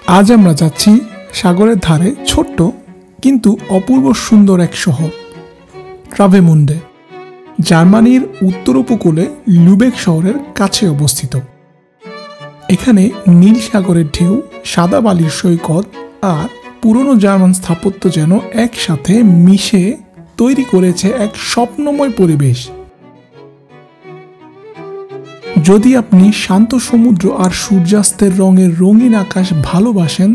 আজ আমরা যাচ্ছি সাগরের ধারে ছোট্ট কিন্তু অপূর্ব সুন্দর এক শহর ট্রাভেমুন্ডে, জার্মানির উত্তর উপকূলে লুবেক শহরের কাছে অবস্থিত। এখানে নীল সাগরের ঢেউ, সাদা বালির সৈকত আর পুরনো জার্মান স্থাপত্য যেন একসাথে মিশে তৈরি করেছে এক স্বপ্নময় পরিবেশ। যদি আপনি শান্ত সমুদ্র আর সূর্যাস্তের রঙের রঙিন আকাশ ভালোবাসেন,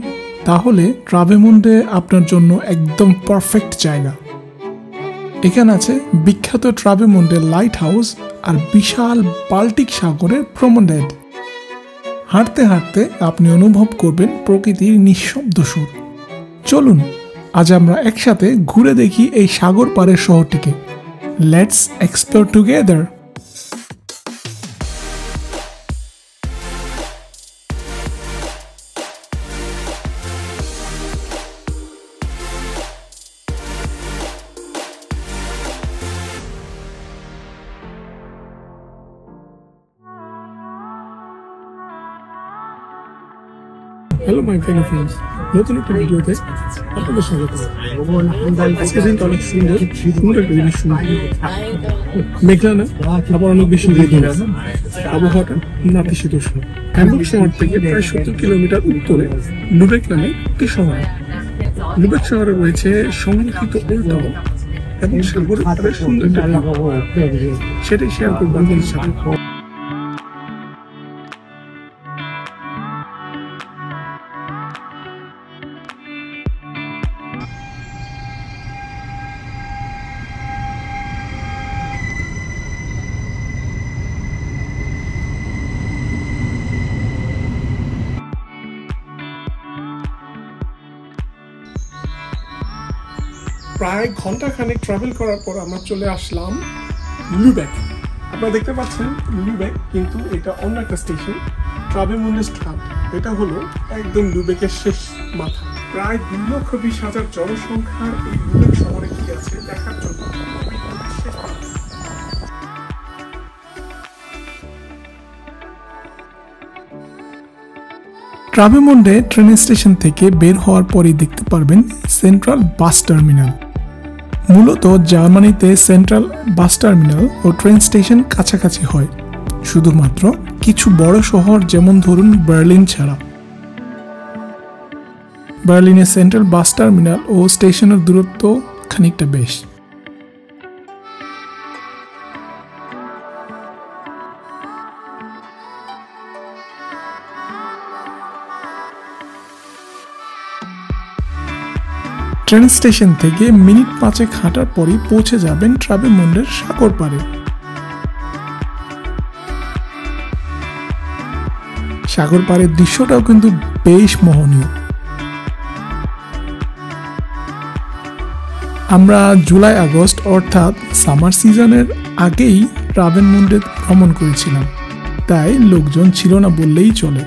তাহলে ট্রাভেমুন্ডে আপনার জন্য একদম পারফেক্ট জায়গা। এখানে আছে বিখ্যাত ট্রাভেমুন্ডে লাইট হাউস আর বিশাল বাল্টিক সাগরের প্রমোডেড। হাঁটতে হাঁটতে আপনি অনুভব করবেন প্রকৃতির নিঃশব্দ সুর। চলুন আজ আমরা একসাথে ঘুরে দেখি এই সাগর পাড়ের শহরটিকে। Let's explore together. Hello my fellow friends, নতুন একটা ভিডিওতে আপনাদের স্বাগত। আজকে দিনটা অনেক সুন্দর, একটা জিনিস সুন্দর, মেঘলা না, আবার অনেক বেশি রোদ, আবহাওয়াটা নাতিশীতোষ্ণ। হ্যামবুর্গ শহর থেকে প্রায় 70 কিলোমিটার উত্তরে লুবেক নামে একটি শহর। লুবেক শহরে রয়েছে সংরক্ষিত ওল্ড টাউন এবং সাগরের পাড়ের সুন্দর একটা ভিউ। সেটাই শেয়ার করবো আপনাদের সাথে। প্রায় ঘন্টাখানেক ট্রাভেল করার পর আমরা চলে আসলাম লুবেক। আপনারা দেখতে পাচ্ছেন লুবেক, কিন্তু এটা অন্য একটা স্টেশন, ট্রাভেমুন্ডে স্ট্রাট। এটা হলো একদম লুবেকের শেষ মাথা। প্রায় 2,20,000 জনসংখ্যার এই লুবেক শহরে কি আছে দেখার জন্য ট্রাভেমুন্ডে ট্রেন স্টেশন থেকে বের হওয়ার পরেই দেখতে পারবেন সেন্ট্রাল বাস টার্মিনাল। মূলত জার্মানিতে সেন্ট্রাল বাস টার্মিনাল ও ট্রেন স্টেশন কাছাকাছি হয়, শুধুমাত্র কিছু বড় শহর যেমন ধরুন বার্লিন ছাড়া। বার্লিনের সেন্ট্রাল বাস টার্মিনাল ও স্টেশনের দূরত্ব খানিকটা বেশ। ট্রেন স্টেশন থেকে মিনিট 5 হাঁটার পরই পৌঁছে যাবেন ট্রাভেমুন্ডের সাগর পাড়ে। সাগর পাড়ের দৃশ্যটাও কিন্তু বেশ মোহনীয়। আমরা জুলাই আগস্ট অর্থাৎ সামার সিজনের আগেই ট্রাভেমুন্ডে ভ্রমণ করেছিলাম, তাই লোকজন ছিল না বললেই চলে।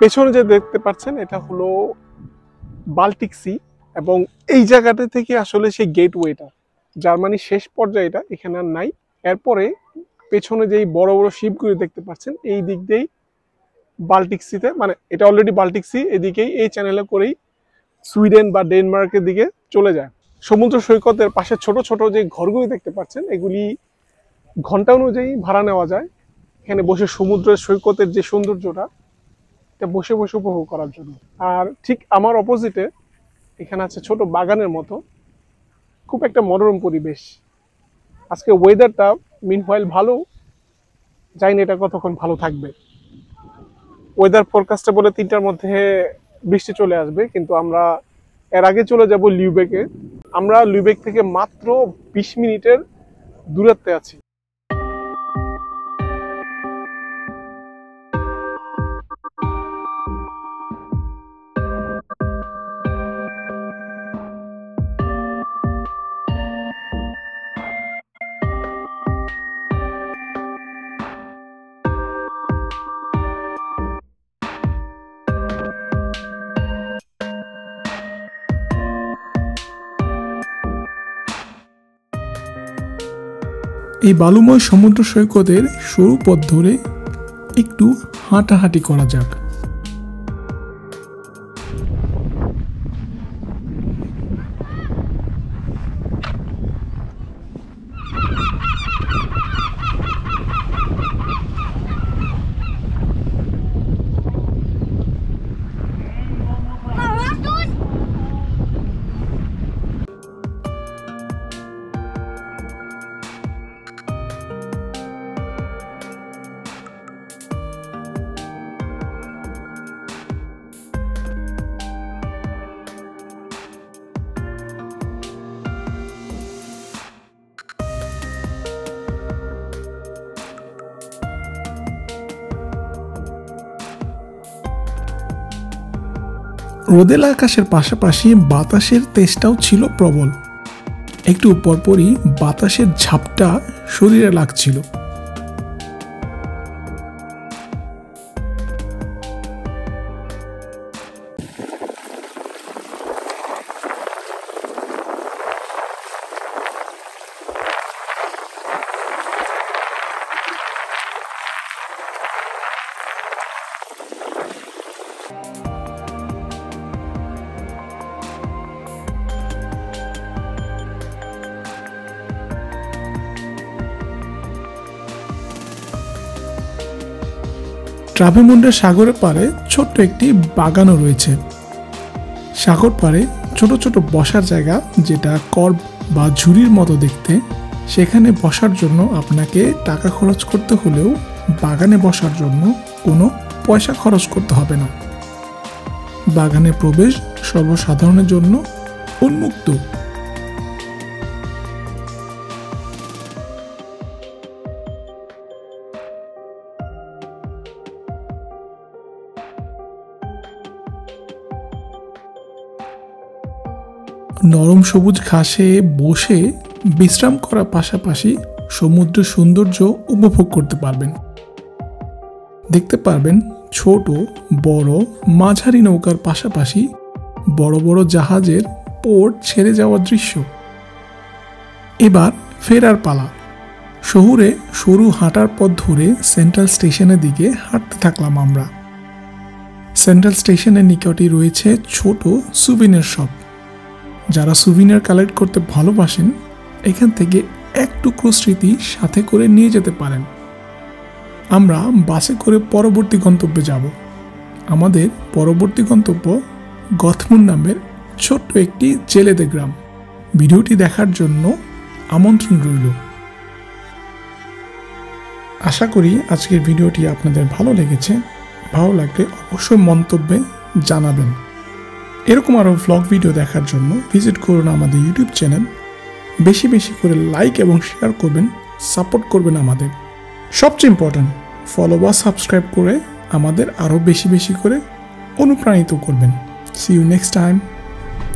পেছনে যে দেখতে পাচ্ছেন এটা হলো বাল্টিক সি, এবং এই জায়গাটা থেকে আসলে সেই গেটওয়েটা, জার্মানির শেষ পর্যায়ে এটা, এখানে আর নাই। এরপরে পেছনে যেই বড় বড় শিপগুলি দেখতে পাচ্ছেন এই দিক দিয়েই বাল্টিক সিতে, মানে এটা অলরেডি বাল্টিক সি, এদিকেই এই চ্যানেলে করেই সুইডেন বা ডেনমার্কের দিকে চলে যায়। সমুদ্র সৈকতের পাশে ছোট ছোট যে ঘরগুলি দেখতে পাচ্ছেন এগুলি ঘন্টা অনুযায়ী ভাড়া নেওয়া যায়। এখানে বসে সমুদ্রের সৈকতের যে সৌন্দর্যটা বসে বসে উপভোগ করার জন্য। আর ঠিক আমার অপোজিটে এখানে আছে ছোট বাগানের মতো, খুব একটা মনোরম পরিবেশ। আজকে ওয়েদারটা মিনহোয়াইল ভালো, জানি না এটা কতক্ষণ ভালো থাকবে। ওয়েদার ফোরকাস্টে বলে 3টার মধ্যে বৃষ্টি চলে আসবে, কিন্তু আমরা এর আগে চলে যাব লিউবেকে। আমরা লিউবেক থেকে মাত্র 20 মিনিটের দূরত্বে আছি। এই বালুময় সমুদ্র সৈকতের সরু পথ ধরে একটু হাঁটাহাঁটি করা যাক। রোদেলা আকাশের পাশাপাশি বাতাসের তেজটাও ছিল প্রবল। একটু পরপরই বাতাসের ঝাপটা শরীরে লাগছিল। ট্রাভিমুন্ডা সাগরের পাড়ে ছোট্ট একটি বাগানও রয়েছে। সাগর পাড়ে ছোট ছোট বসার জায়গা, যেটা কর্ব বা ঝুড়ির মতো দেখতে। সেখানে বসার জন্য আপনাকে টাকা খরচ করতে হলেও বাগানে বসার জন্য কোনো পয়সা খরচ করতে হবে না। বাগানে প্রবেশ সর্বসাধারণের জন্য উন্মুক্ত। নরম সবুজ ঘাসে বসে বিশ্রাম করার পাশাপাশি সমুদ্রের সৌন্দর্য উপভোগ করতে পারবেন। দেখতে পারবেন ছোট বড় মাঝারি নৌকার পাশাপাশি বড় বড় জাহাজের পোর্ট ছেড়ে যাওয়ার দৃশ্য। এবার ফেরার পালা। শহরে সরু হাঁটার পথ ধরে সেন্ট্রাল স্টেশনের দিকে হাঁটতে থাকলাম আমরা। সেন্ট্রাল স্টেশনের নিকটেই রয়েছে ছোট সুভিনির শপ। যারা সুভিনির কালেক্ট করতে ভালোবাসেন, এখান থেকে এক টুকরো স্মৃতি সাথে করে নিয়ে যেতে পারেন। আমরা বাসে করে পরবর্তী গন্তব্যে যাব। আমাদের পরবর্তী গন্তব্য গথমুন নামের ছোট্ট একটি জেলেদের গ্রাম। ভিডিওটি দেখার জন্য আমন্ত্রণ রইল। আশা করি আজকের ভিডিওটি আপনাদের ভালো লেগেছে। ভালো লাগলে অবশ্যই মন্তব্যে জানাবেন। এরকম আরও ভ্লগ ভিডিও দেখার জন্য ভিজিট করুন আমাদের ইউটিউব চ্যানেল। বেশি বেশি করে লাইক এবং শেয়ার করবেন, সাপোর্ট করবেন আমাদের। সবচেয়ে ইম্পর্ট্যান্ট, ফলো বা সাবস্ক্রাইব করে আমাদের আরও বেশি বেশি করে অনুপ্রাণিত করবেন। See you next time.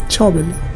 ciao bella।